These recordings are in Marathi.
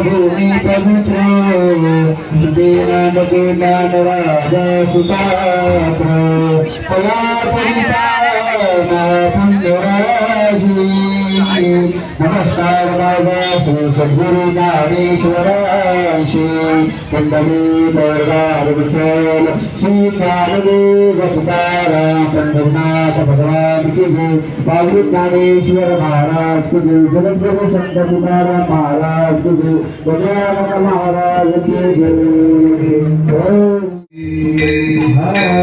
भूमि पवित्र दीनान के दान राजा सुपात्र पया नमस्कार बाबा सद्गुरु ज्ञानेश्वराशी कुंडली परिवार विठ्ठल श्री ज्ञानदेव तुकाराम पंढरनाथ भगवान की जय बाबू ज्ञानेश्वर महाराज की जय जगद्गुरु संत तुकाराम महाराज की जय गजानन महाराज की जय हरे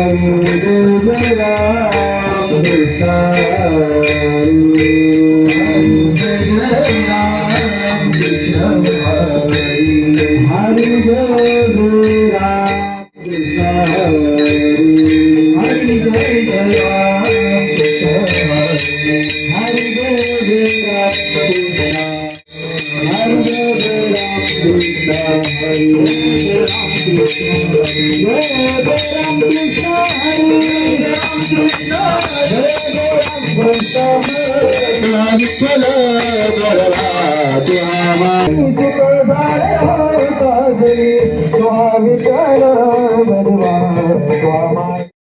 जय राम कृष्ण विठ्ठल